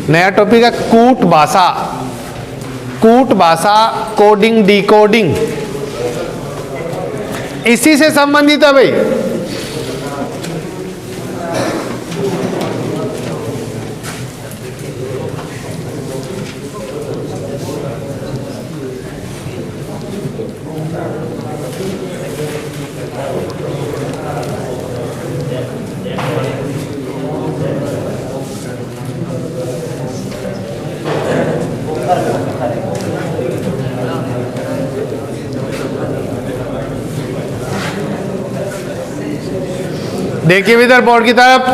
नया टॉपिक है कूट भाषा। कूट भाषा, कोडिंग डिकोडिंग, इसी से संबंधित है भाई। देखिए इधर बोर्ड की तरफ,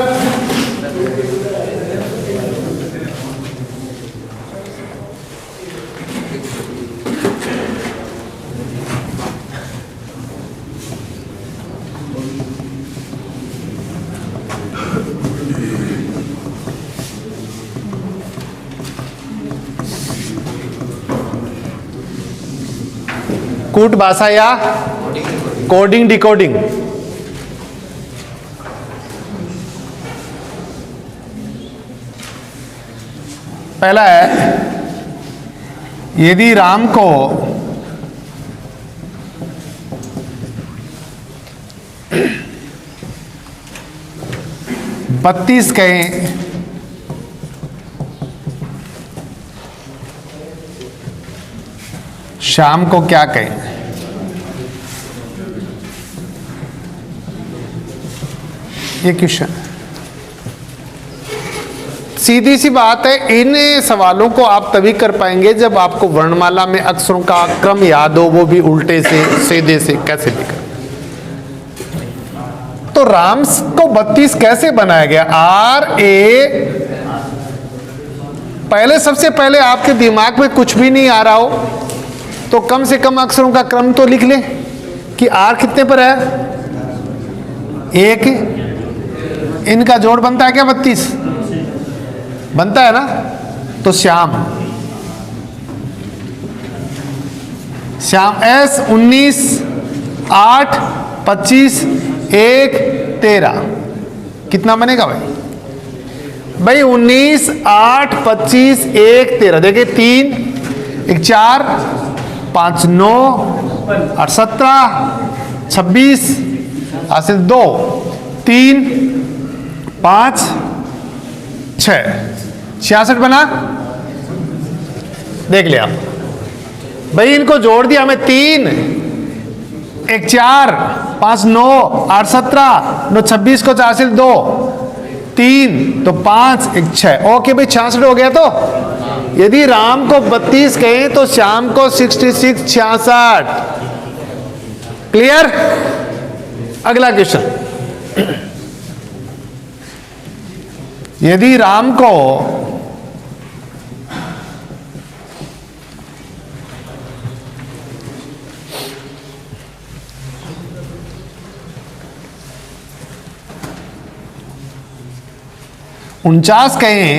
कूट भाषा या कोडिंग डिकोडिंग। पहला है, यदि राम को बत्तीस कहें शाम को क्या कहें? ये क्वेश्चन सीधी सी बात है। इन सवालों को आप तभी कर पाएंगे जब आपको वर्णमाला में अक्षरों का क्रम याद हो, वो भी उल्टे से सीधे से कैसे लिखा। तो राम को 32 कैसे बनाया गया? पहले सबसे पहले आपके दिमाग में कुछ भी नहीं आ रहा हो तो कम से कम अक्षरों का क्रम तो लिख ले कि आर कितने पर है, 1। इनका जोड़ बनता है क्या 32? बनता है ना। तो श्याम S 19 8 25 1 13 कितना बनेगा भाई? 19 8 25 1 13। देखिए 3 1 4 5 9 8 17 26 हासिल 2 3 5 6 66 बना। देख लिया भाई, इनको जोड़ दिया हमें। 3 1 4 5 9 8 17 9 26 को 4 से 2 3 तो 5 1 6। ओके भाई 66 हो गया। तो यदि राम को 32 कहें तो श्याम को 66 66। क्लियर? अगला क्वेश्चन, यदि राम को उनचास कहें,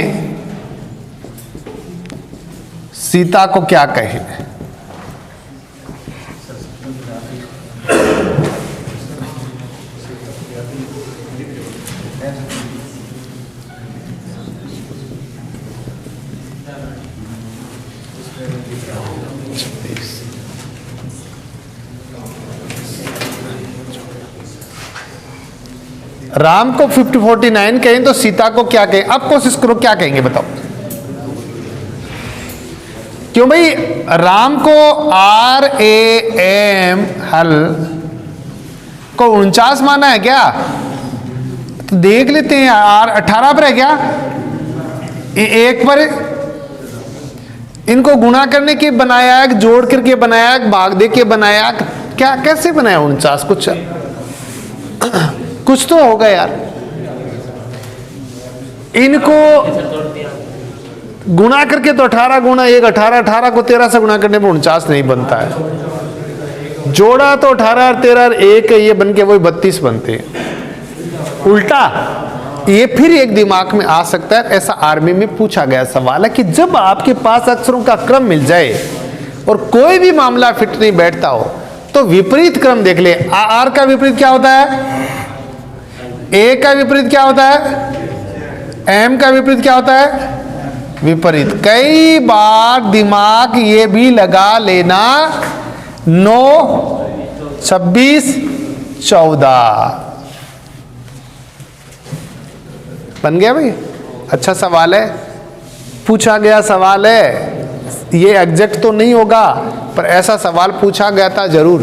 सीता को क्या कहें? राम को 49 कहें तो सीता को क्या कहें? अब कोशिश करो क्या कहेंगे बताओ। क्यों भाई? राम को RAM हल को 49 माना है क्या? तो देख लेते हैं। R 18 पर है क्या? 1 पर इनको गुणा करने के बनाया, जोड़ करके बनाया, भाग दे के बनाया, क्या कैसे बनाया 49? कुछ तो होगा यार। इनको गुणा करके तो 18 गुणा 1 18, 18 को 13 से गुणा करने में 49 नहीं बनता है। जोड़ा तो 18 और 13 और 1 ये बन के वही 32 बनते हैं। उल्टा ये फिर एक दिमाग में आ सकता है। ऐसा आर्मी में पूछा गया सवाल है कि जब आपके पास अक्षरों का क्रम मिल जाए और कोई भी मामला फिट नहीं बैठता हो तो विपरीत क्रम देख ले। आर का विपरीत क्या होता है? ए का विपरीत क्या होता है? एम का विपरीत क्या होता है? विपरीत। कई बार दिमाग ये भी लगा लेना 9, 26, 14 बन गया भाई। अच्छा सवाल है, पूछा गया सवाल है, ये एग्जैक्ट तो नहीं होगा पर ऐसा सवाल पूछा गया था जरूर।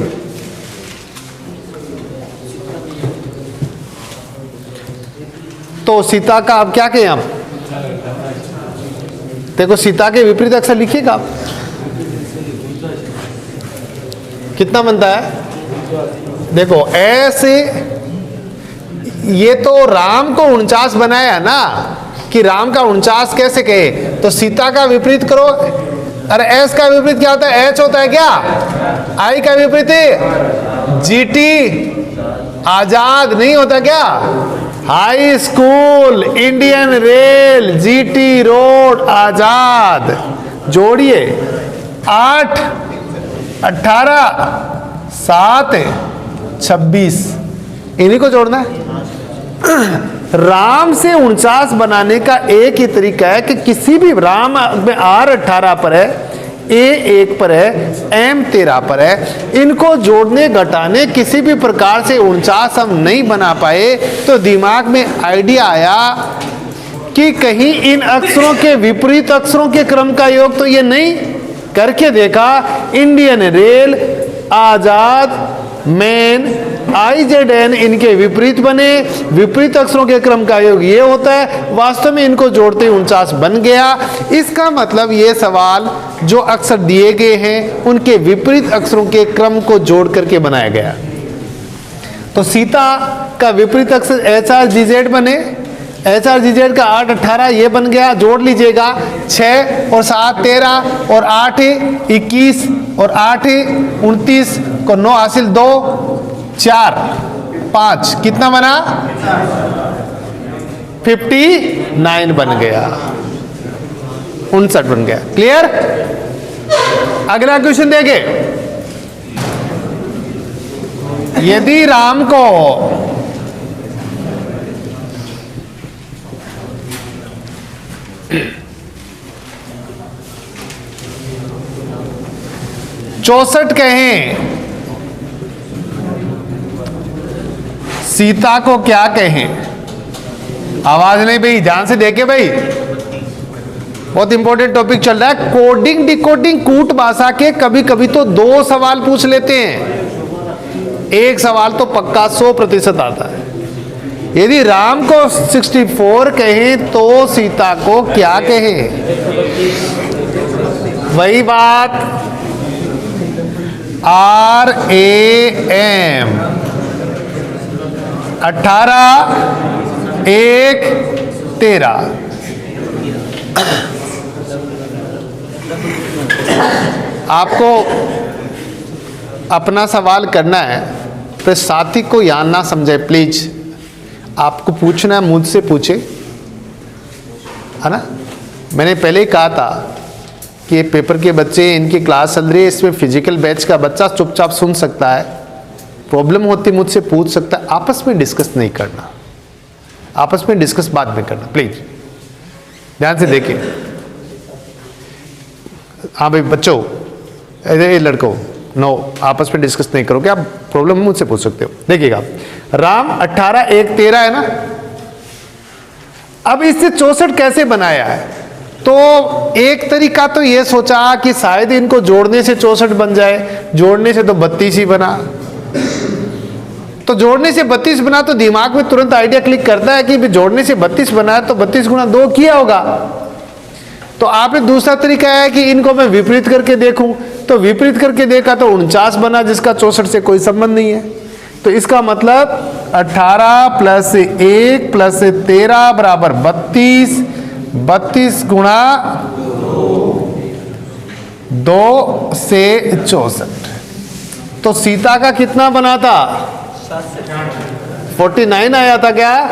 तो सीता का अब क्या कहें हम, देखो सीता के विपरीत अक्षर लिखिएगा आप, कितना बनता है। देखो ऐसे, ये तो राम को 49 बनाया ना, कि राम का 49 कैसे कहे, तो सीता का विपरीत करो। अरे एस का विपरीत क्या होता है, एच होता है क्या, आई का विपरीत जीटी आजाद नहीं होता क्या, high school, Indian rail, GT road, Azad. जोड़िए 8, 18, 7, 26, इन्हीं को जोड़ना है। राम से 49 बनाने का एक ही तरीका है कि किसी भी, राम में R 18 पर है, A 1 पर है, M 13 पर है, इनको जोड़ने घटाने किसी भी प्रकार से 49 हम नहीं बना पाए, तो दिमाग में आइडिया आया कि कहीं इन अक्षरों के विपरीत अक्षरों के क्रम का योग तो ये नहीं, करके देखा। इंडियन रेल, आजाद, मैन, IZN इनके विपरीत बने, विपरीत अक्षरों के क्रम का योग ये होता है। वास्तव में इनको जोड़ते 49 बन गया। इसका मतलब ये सवाल जो अक्षर दिए गए हैं उनके विपरीत अक्षरों के क्रम को जोड़ करके बनाया गया। तो सीता का विपरीत अक्षर HRGZ बने, HRGZ का 8, 18 ये बन गया, जोड़ लीजिएगा। 6 और 7 13 और 8 21 और 8 29 को 9 हासिल, 2 4 5 कितना बना, 59 बन गया, 59 बन गया। क्लियर। अगला क्वेश्चन देखे, यदि राम को चौसठ कहें, सीता को क्या कहें। आवाज नहीं भाई, ध्यान से देखे भाई, बहुत इंपॉर्टेंट टॉपिक चल रहा है। कोडिंग डिकोडिंग कूट भाषा के कभी कभी तो 2 सवाल पूछ लेते हैं, एक सवाल तो पक्का 100% आता है। यदि राम को 64 कहें तो सीता को क्या कहें, वही बात, RAM 18 1 13। आपको अपना सवाल करना है, फिर साथी को यहाँ ना समझे प्लीज। आपको पूछना है मुझसे पूछे, है ना। मैंने पहले ही कहा था कि ये पेपर के बच्चे, इनकी क्लास चल रही है, इसमें फिजिकल बैच का बच्चा चुपचाप सुन सकता है, प्रॉब्लम होती मुझसे पूछ सकता है, आपस में डिस्कस नहीं करना, आपस में डिस्कस बाद में करना प्लीज। ध्यान से देखिए। हाँ भाई बच्चों, ये लड़कों, नो आपस में डिस्कस नहीं करोगे, आप प्रॉब्लम मुझसे पूछ सकते हो। देखिएगा, राम 18 1 13 है ना। अब इससे 64 कैसे बनाया है, तो एक तरीका तो ये सोचा कि शायद इनको जोड़ने से 64 बन जाए, जोड़ने से तो 32 ही बना। तो जोड़ने से 32 बना तो दिमाग में तुरंत आइडिया क्लिक करता है कि जोड़ने से 32 बना है तो 32 गुना 2 किया होगा। तो आपने दूसरा तरीका है कि इनको मैं विपरीत करके देखूं, तो विपरीत करके देखा तो 49 बना, जिसका 64 से कोई संबंध नहीं है। तो इसका मतलब 18 + 1 + 13 बराबर 32, 32 गुणा 2 से 64। तो सीता का कितना बना था, 49 आया था क्या,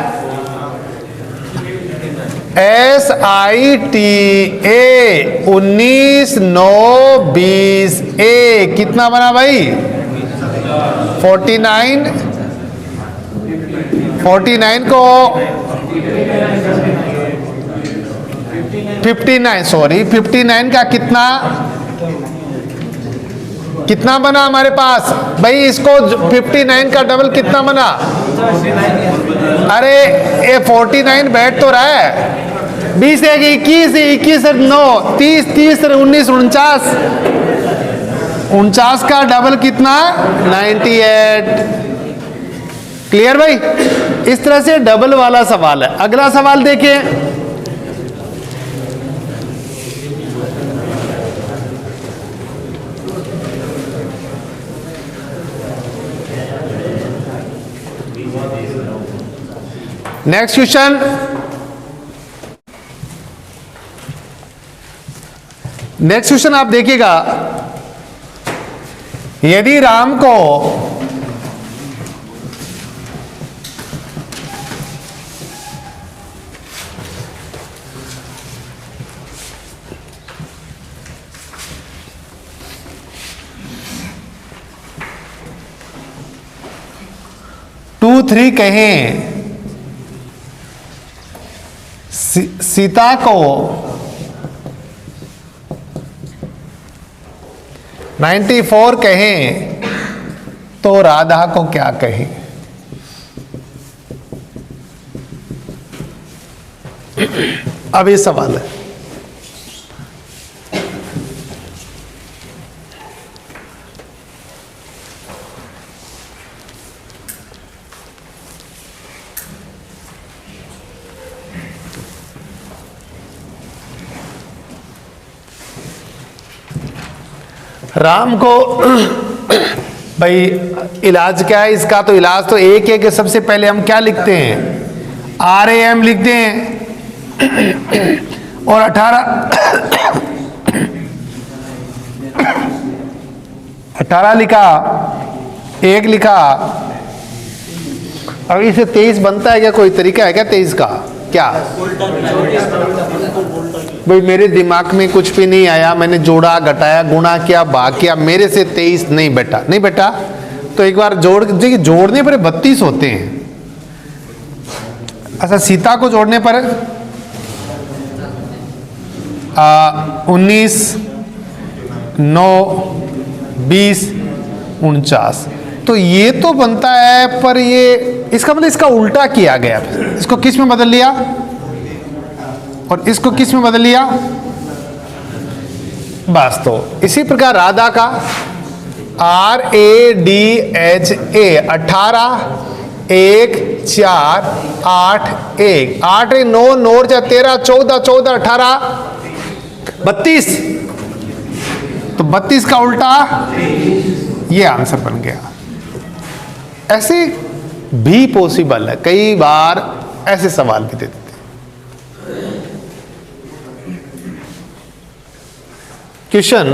SITA 19 9 20 A कितना बना भाई, 49 49 को 59, सॉरी 59 का कितना बना हमारे पास भाई? इसको 59 का डबल कितना बना? अरे ये 49 बैठ तो रहा है। 20 एक 21, 21 9, 30, 30 19 49, 49 का डबल कितना? 98। क्लियर भाई? इस तरह से डबल वाला सवाल है। अगला सवाल देखिए, नेक्स्ट क्वेश्चन। नेक्स्ट क्वेश्चन आप देखिएगा, यदि राम को टू थ्री कहें, सीता को 94 कहें तो राधा को क्या कहें? अब ये सवाल है। राम को भाई इलाज क्या है इसका? तो इलाज तो एक है कि सबसे पहले हम क्या लिखते हैं? RAM लिखते हैं और 18 लिखा, 1 लिखा। अब इसे 23 बनता है क्या? कोई तरीका है क्या 23 का? क्या भाई मेरे दिमाग में कुछ भी नहीं आया, मैंने जोड़ा घटाया गुणा किया भाग किया, मेरे से 23 नहीं बेटा, नहीं बेटा। तो एक बार जोड़ने पर 32 होते हैं। अच्छा सीता को जोड़ने पर 19 9 20 49, तो ये तो बनता है, पर ये इसका मतलब इसका उल्टा किया गया। इसको किस में बदल लिया और इसको किस में बदल लिया? बस तो इसी प्रकार राधा का RADHA 18 1 4 8 1 8 9 9 13 14 14 18 32, तो 32 का उल्टा ये आंसर बन गया। ऐसे भी पॉसिबल है, कई बार ऐसे सवाल भी देते थे। क्वेश्चन,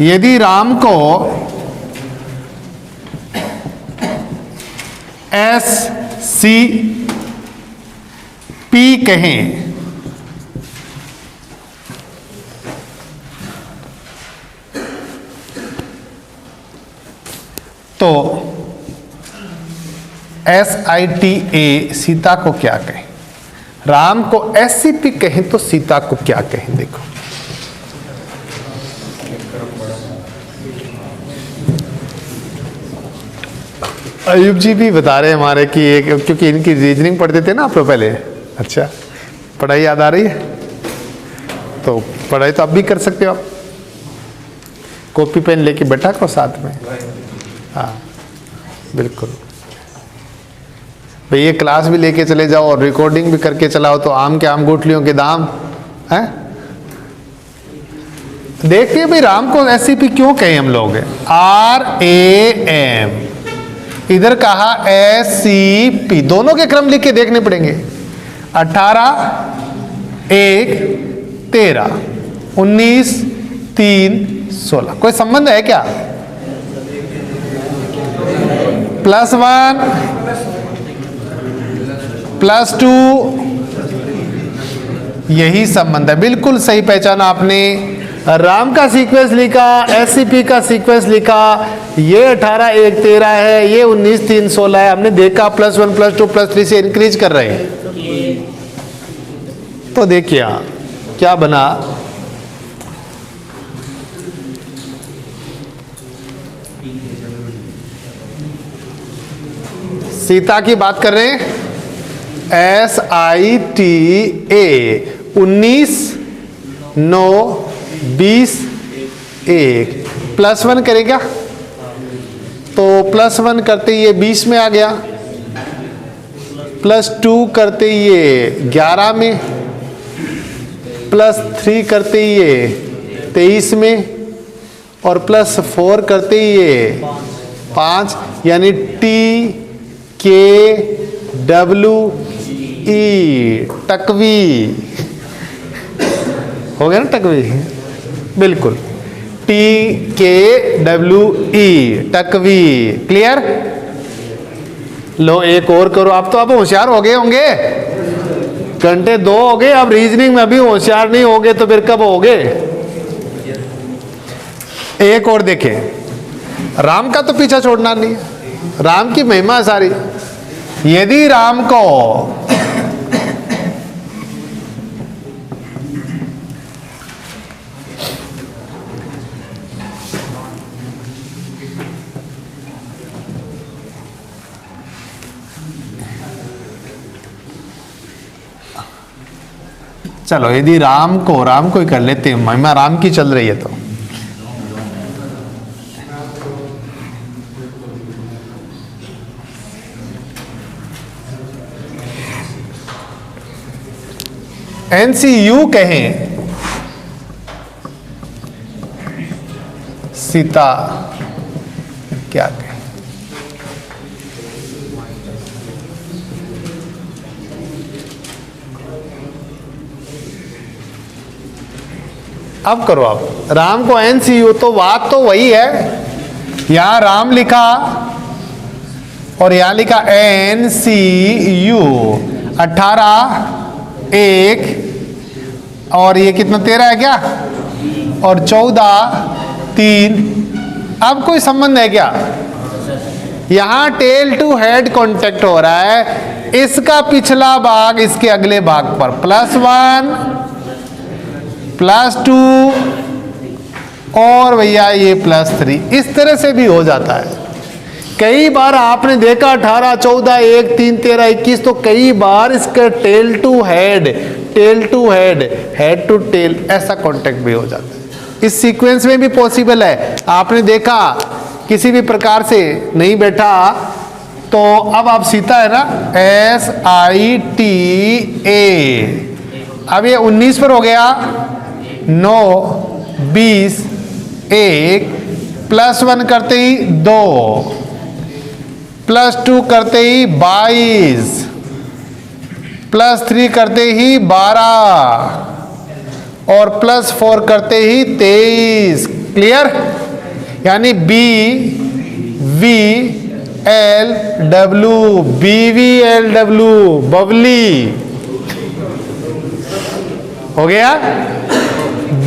यदि राम को SCP कहें तो SITA सीता को क्या कहें? राम को SCP कहें तो सीता को क्या कहें? देखो अयूब जी भी बता रहे हैं हमारे कि एक, क्योंकि इनकी रीजनिंग पढ़ते थे ना आप लोग पहले। अच्छा पढ़ाई याद आ रही है? तो पढ़ाई तो आप भी कर सकते हो, आप कॉपी पेन लेके बैठा करो साथ में। हाँ बिल्कुल भाई, ये क्लास भी लेके चले जाओ और रिकॉर्डिंग भी करके चलाओ, तो आम के आम गुठलियों के दाम हैं। देखते हैं भाई राम को SCP क्यों कहें हम लोग? RAM, इधर कहा SCP, दोनों के क्रम लिख के देखने पड़ेंगे। 18 1 13 19 3 16, कोई संबंध है क्या? +1 +2, यही संबंध है। बिल्कुल सही पहचाना आपने। राम का सीक्वेंस लिखा, SCP का सीक्वेंस लिखा, ये 18 1 13 है, ये 19 3 16 है। हमने देखा +1 +2 +3 से इंक्रीज कर रहे हैं। तो देखिए क्या बना, सीता की बात कर रहे हैं, SITA 19 9 20 1 +1 करेगा तो +1 करते ही ये 20 में आ गया, +2 करते ही ये 11 में, +3 करते ही ये 23 में, और +4 करते ही ये 5, यानी TKWE टकवी हो गया ना, टकवी, बिल्कुल TKWE टकवी। क्लियर? लो एक और करो, आप तो अब होशियार हो गए होंगे, घंटे 2 हो गए, अब रीजनिंग में भी होशियार नहीं होगे तो फिर कब होगे? एक और देखें, राम का तो पीछा छोड़ना नहीं है, राम की महिमा सारी। यदि राम को चलो यदि राम को ही कर लेते हैं, महिमा राम की चल रही है तो NCU कहें, सीता क्या कहें? अब करो, आप राम को NCU, तो बात तो वही है, यहां राम लिखा और यहां लिखा NCU, 18 1 और ये कितना 13 है क्या, और 14 3। अब कोई संबंध है क्या? यहां टेल टू हेड कांटेक्ट हो रहा है, इसका पिछला भाग इसके अगले भाग पर, +1 +2 और भैया ये +3, इस तरह से भी हो जाता है। कई बार आपने देखा 18 14 1 3 13 21, तो कई बार इसका tail to head head to tail ऐसा कांटेक्ट भी हो जाता है। इस सीक्वेंस में भी पॉसिबल है, आपने देखा किसी भी प्रकार से नहीं बैठा तो अब आप सीता है ना, SITA, अब ये 19 पर हो गया, 9 20 1 +1 करते ही 2, +2 करते ही 22, +3 करते ही 12 और +4 करते ही 23। क्लियर? यानी BVLW बबली हो गया,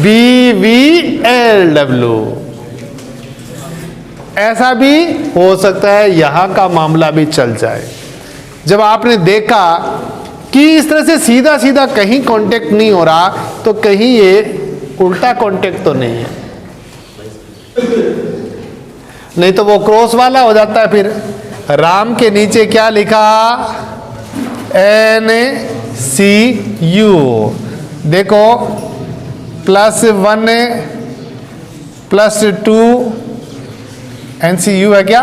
BVLW। ऐसा भी हो सकता है यहां का मामला भी चल जाए, जब आपने देखा कि इस तरह से सीधा सीधा कहीं कांटेक्ट नहीं हो रहा, तो कहीं ये उल्टा कांटेक्ट तो नहीं है, नहीं तो वो क्रॉस वाला हो जाता है। फिर राम के नीचे क्या लिखा, NCU, देखो +1 +2 NCU है क्या,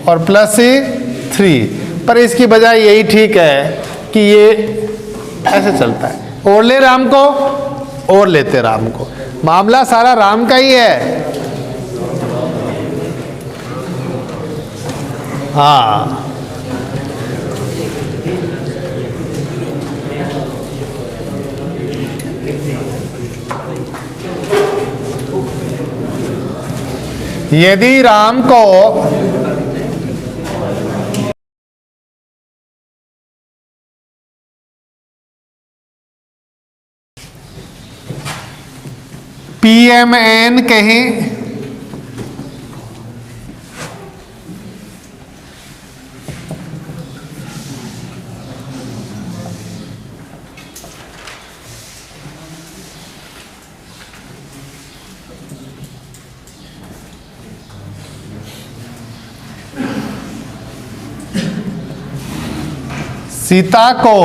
और +3, पर इसकी बजाय यही ठीक है कि ये ऐसे चलता है, और ले राम को और लेते राम को, मामला सारा राम का ही है। हाँ, यदि राम को PMN कहें, सीता को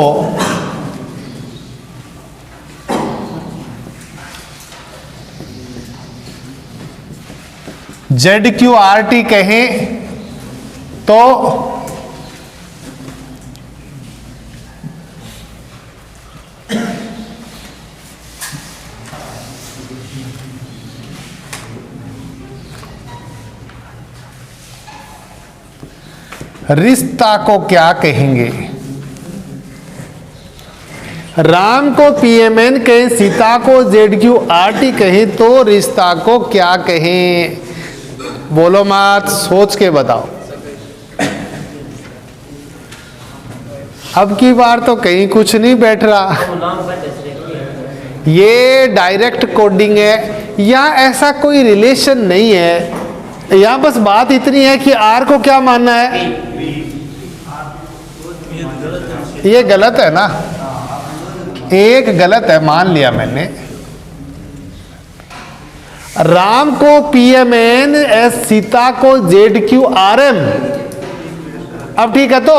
ZQRT कहें तो रिश्ता को क्या कहेंगे? राम को PMN कहें, सीता को ZQRT कहें तो रिश्ता को क्या कहें? बोलो मत, सोच के बताओ। अब की बार तो कहीं कुछ नहीं बैठ रहा। ये डायरेक्ट कोडिंग है, यहाँ ऐसा कोई रिलेशन नहीं है। यहाँ बस बात इतनी है कि R को क्या मानना है। ये गलत है ना, एक गलत है, मान लिया मैंने। राम को PMN, सीता को ZQRM। अब ठीक है, तो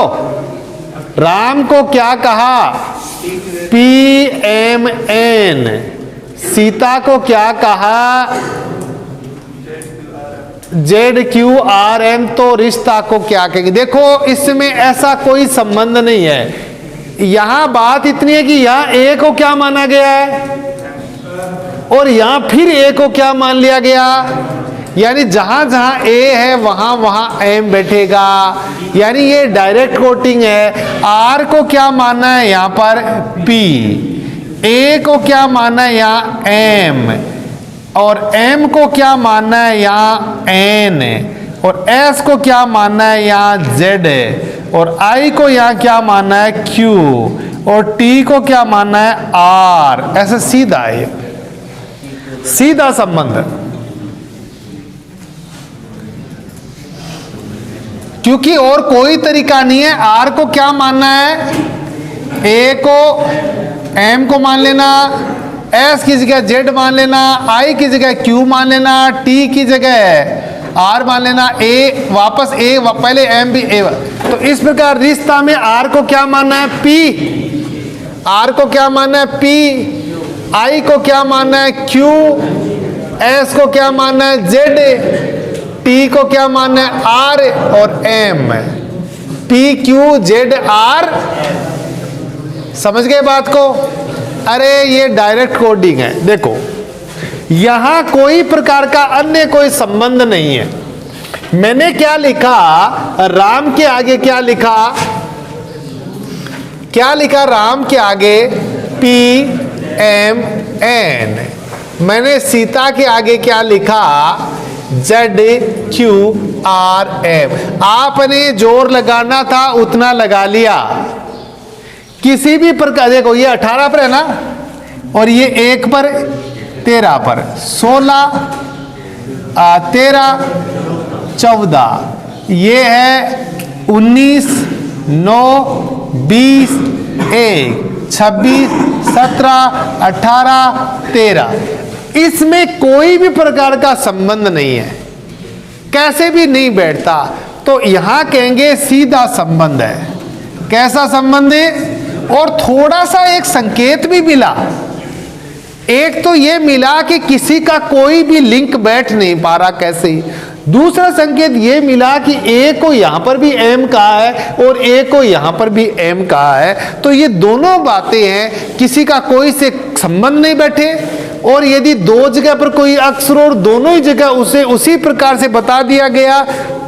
राम को क्या कहा? PMN। सीता को क्या कहा? ZQRM। तो रिश्ता को क्या कहेंगे? देखो, इसमें ऐसा कोई संबंध नहीं है। यहां बात इतनी है कि यहां A को क्या माना गया है और यहां फिर A को क्या मान लिया गया। यानी जहां जहां A है वहां वहां M बैठेगा। यानी ये डायरेक्ट कोटिंग है। R को क्या मानना है यहां पर? P। A को क्या मानना है यहाँ? M। और M को क्या मानना है यहाँ? N। और S को क्या मानना है यहाँ? Z। और I को यहाँ क्या मानना है? Q। और T को क्या मानना है? R। ऐसे सीधा है, सीधा संबंध है। क्योंकि और कोई तरीका नहीं है। R को क्या मानना है? A को M को मान लेना, S की जगह Z मान लेना, I की जगह Q मान लेना, T की जगह R मान लेना, A वापस A पहले M भी A। तो इस प्रकार रिश्ता में R को क्या मानना है? P। R को क्या मानना है? P। I को क्या मानना है? Q। S को क्या मानना है? Z। T को क्या मानना है? R। और M। P Q Z R। समझ गए बात को? अरे ये डायरेक्ट कोडिंग है। देखो, यहां कोई प्रकार का अन्य कोई संबंध नहीं है। मैंने क्या लिखा? राम के आगे क्या लिखा? क्या लिखा राम के आगे? PMN। मैंने सीता के आगे क्या लिखा? ZQRM। आपने जोर लगाना था उतना लगा लिया। किसी भी प्रकार, देखो ये 18 पर है ना, और ये 1 पर 13 पर 16 13 14, ये है 19 9 20 1 26 17 18 13। इसमें कोई भी प्रकार का संबंध नहीं है, कैसे भी नहीं बैठता। तो यहां कहेंगे सीधा संबंध है। कैसा संबंध है? और थोड़ा सा एक संकेत भी मिला। एक तो ये मिला कि किसी का कोई भी लिंक बैठ नहीं पा रहा, कैसे ही। दूसरा संकेत ये मिला कि A को यहां पर भी M कहा है और A को यहां पर भी M कहा है। तो ये दोनों बातें हैं, किसी का कोई से संबंध नहीं बैठे। और यदि दो जगह पर कोई अक्षर और दोनों ही जगह उसे उसी प्रकार से बता दिया गया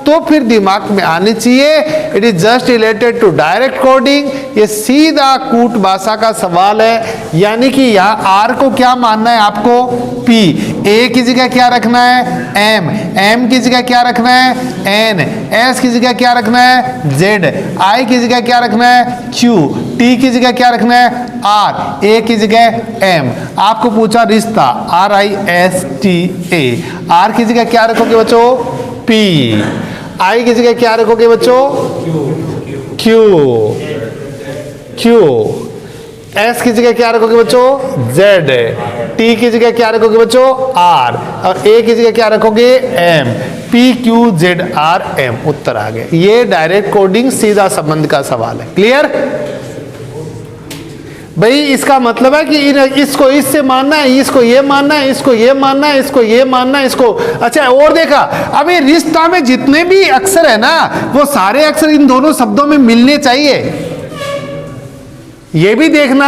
तो फिर दिमाग में आने चाहिए it is just related to direct coding. ये सीधा कूट भाषा का सवाल है। यानी कि यहाँ R को क्या मानना है आपको? P। A की जगह क्या रखना है? M। M की जगह क्या रखना है? N। S की जगह क्या रखना है? Z। I की जगह क्या रखना है? Q। T की जगह क्या रखना है? R। A की जगह M। आपको पूछा रिश्ता RISTA। R की जगह क्या रखोगे बच्चों? P। I की जगह क्या रखोगे बच्चों? Q। S की जगह क्या रखोगे बच्चों? Z। T की जगह क्या रखोगे बच्चों? R। और A की जगह क्या रखोगे? M। P Q Z R M। उत्तर आ गए। ये डायरेक्ट कोडिंग सीधा संबंध का सवाल है। क्लियर? भाई इसका मतलब है कि इसको इससे मानना है, इसको ये मानना है, इसको ये मानना है, इसको ये मानना है, इसको। अच्छा और देखा, अब ये रिश्ता में जितने भी अक्षर है ना, वो सारे अक्षर इन दोनों शब्दों में मिलने चाहिए। ये भी देखना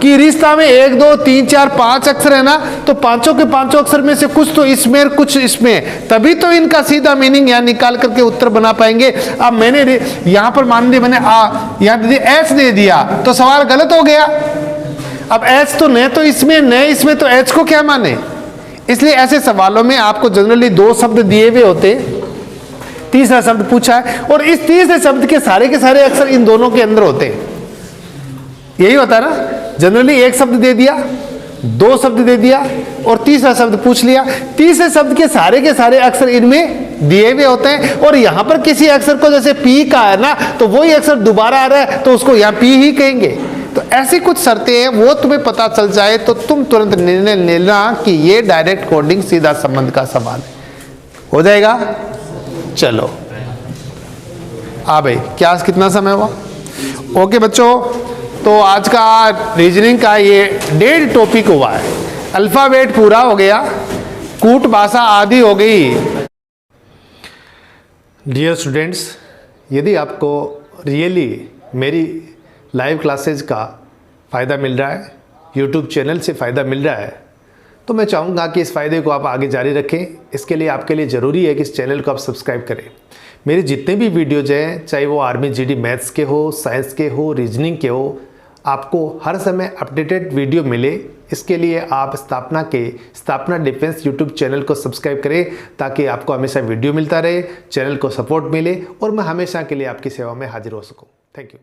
कि रिश्ता में 1 2 3 4 5 अक्षर है ना, तो पांचों के पांचों अक्षर में से कुछ तो इसमें और कुछ इसमें, तभी तो इनका सीधा मीनिंग यहां निकाल करके उत्तर बना पाएंगे। अब मैंने यहां पर मान लिया, मैंने यहां एच दे दिया तो सवाल गलत हो गया। अब एच तो न तो इसमें न इसमें, तो एच को क्या माने? इसलिए ऐसे सवालों में आपको जनरली 2 शब्द दिए हुए होते, तीसरा शब्द पूछा है, और इस तीसरे शब्द के सारे अक्षर इन दोनों के अंदर होते हैं। यही होता है ना, जनरली 1 शब्द दे दिया, 2 शब्द दे दिया और तीसरा शब्द पूछ लिया। तीसरे शब्द के सारे अक्षर इनमें दिए हुए होते हैं, और यहां पर किसी अक्षर को जैसे पी का है ना, तो वही अक्षर दोबारा आ रहा है तो उसको यहां पी ही कहेंगे। तो ऐसी कुछ शर्तें हैं, वो तुम्हें पता चल जाए तो तुम तुरंत निर्णय लेना कि ये डायरेक्ट कोडिंग सीधा संबंध का सवाल है। हो जाएगा? चलो भाई, क्या कितना समय हुआ? ओके बच्चों, तो आज का रीजनिंग का ये 1.5 टॉपिक हुआ है। अल्फ़ाबेट पूरा हो गया, कूट भाषा आदि हो गई। डियर स्टूडेंट्स, यदि आपको रियली मेरी लाइव क्लासेज का फ़ायदा मिल रहा है, यूट्यूब चैनल से फ़ायदा मिल रहा है, तो मैं चाहूँगा कि इस फ़ायदे को आप आगे जारी रखें। इसके लिए आपके लिए ज़रूरी है कि इस चैनल को आप सब्सक्राइब करें। मेरे जितने भी वीडियोज़ हैं, चाहे वो आर्मी जीडी मैथ्स के हो, साइंस के हो, रीजनिंग के हो, आपको हर समय अपडेटेड वीडियो मिले, इसके लिए आप स्थापना डिफेंस यूट्यूब चैनल को सब्सक्राइब करें, ताकि आपको हमेशा वीडियो मिलता रहे, चैनल को सपोर्ट मिले और मैं हमेशा के लिए आपकी सेवा में हाजिर हो सकूं। Thank you.